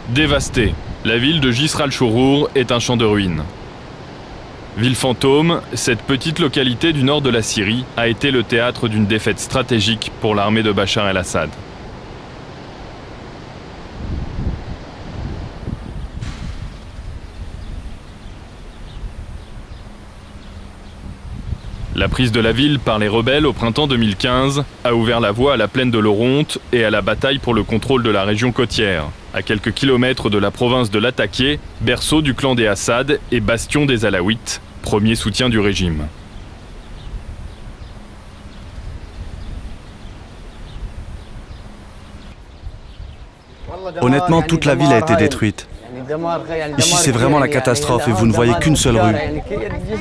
Dévastée, la ville de Jisr al-Chourour est un champ de ruines. Ville fantôme, cette petite localité du nord de la Syrie a été le théâtre d'une défaite stratégique pour l'armée de Bachar el-Assad. La prise de la ville par les rebelles au printemps 2015 a ouvert la voie à la plaine de l'Oronte et à la bataille pour le contrôle de la région côtière, à quelques kilomètres de la province de Latakia, berceau du clan des Assad et bastion des Alaouites, premier soutien du régime. Honnêtement, toute la ville a été détruite. Ici, c'est vraiment la catastrophe et vous ne voyez qu'une seule rue.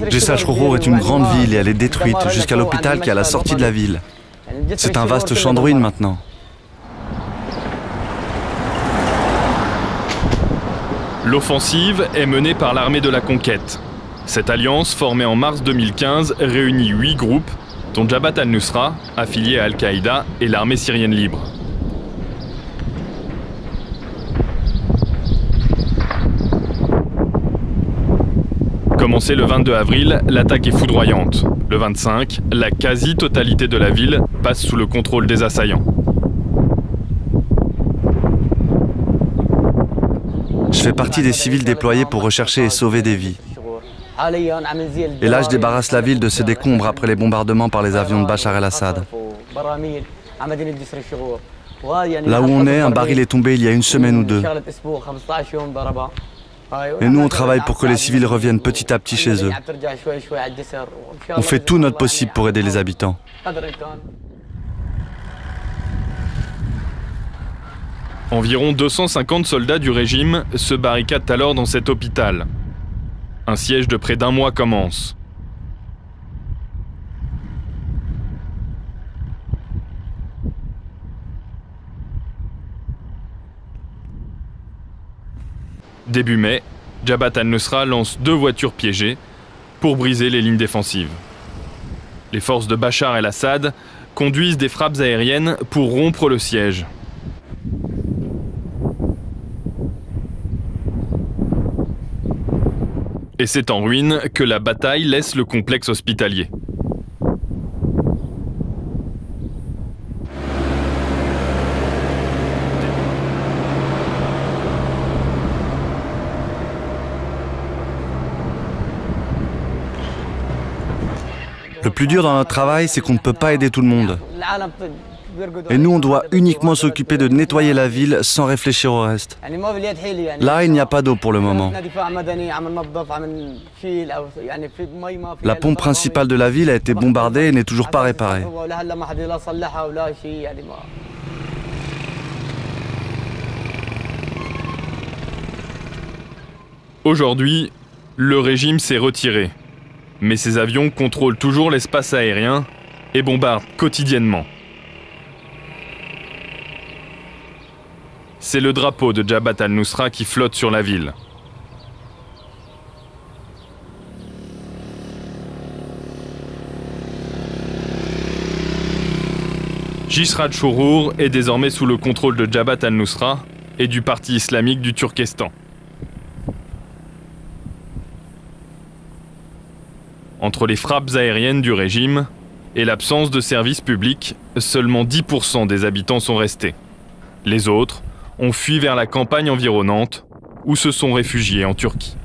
Jisr al-Chourour est une grande ville et elle est détruite jusqu'à l'hôpital qui est à la sortie de la ville. C'est un vaste champ de ruines maintenant. L'offensive est menée par l'armée de la conquête. Cette alliance, formée en mars 2015, réunit 8 groupes, dont Jabhat al-Nusra, affilié à Al-Qaïda, et l'armée syrienne libre. Commencée le 22 avril, l'attaque est foudroyante. Le 25, la quasi-totalité de la ville passe sous le contrôle des assaillants. Je fais partie des civils déployés pour rechercher et sauver des vies. Et là, je débarrasse la ville de ses décombres après les bombardements par les avions de Bachar el-Assad. Là où on est, un baril est tombé il y a une semaine ou deux. Et nous, on travaille pour que les civils reviennent petit à petit chez eux. On fait tout notre possible pour aider les habitants. Environ 250 soldats du régime se barricadent alors dans cet hôpital. Un siège de près d'un mois commence. Début mai, Jabhat al-Nusra lance 2 voitures piégées pour briser les lignes défensives. Les forces de Bachar el-Assad conduisent des frappes aériennes pour rompre le siège. Et c'est en ruine que la bataille laisse le complexe hospitalier. Le plus dur dans notre travail, c'est qu'on ne peut pas aider tout le monde. Et nous, on doit uniquement s'occuper de nettoyer la ville sans réfléchir au reste. Là, il n'y a pas d'eau pour le moment. La pompe principale de la ville a été bombardée et n'est toujours pas réparée. Aujourd'hui, le régime s'est retiré. Mais ses avions contrôlent toujours l'espace aérien et bombardent quotidiennement. C'est le drapeau de Jabhat al-Nusra qui flotte sur la ville. Jisr al-Chourour est désormais sous le contrôle de Jabhat al-Nusra et du parti islamique du Turkestan. Entre les frappes aériennes du régime et l'absence de services publics, seulement 10% des habitants sont restés. Les autres ont fui vers la campagne environnante ou se sont réfugiés en Turquie.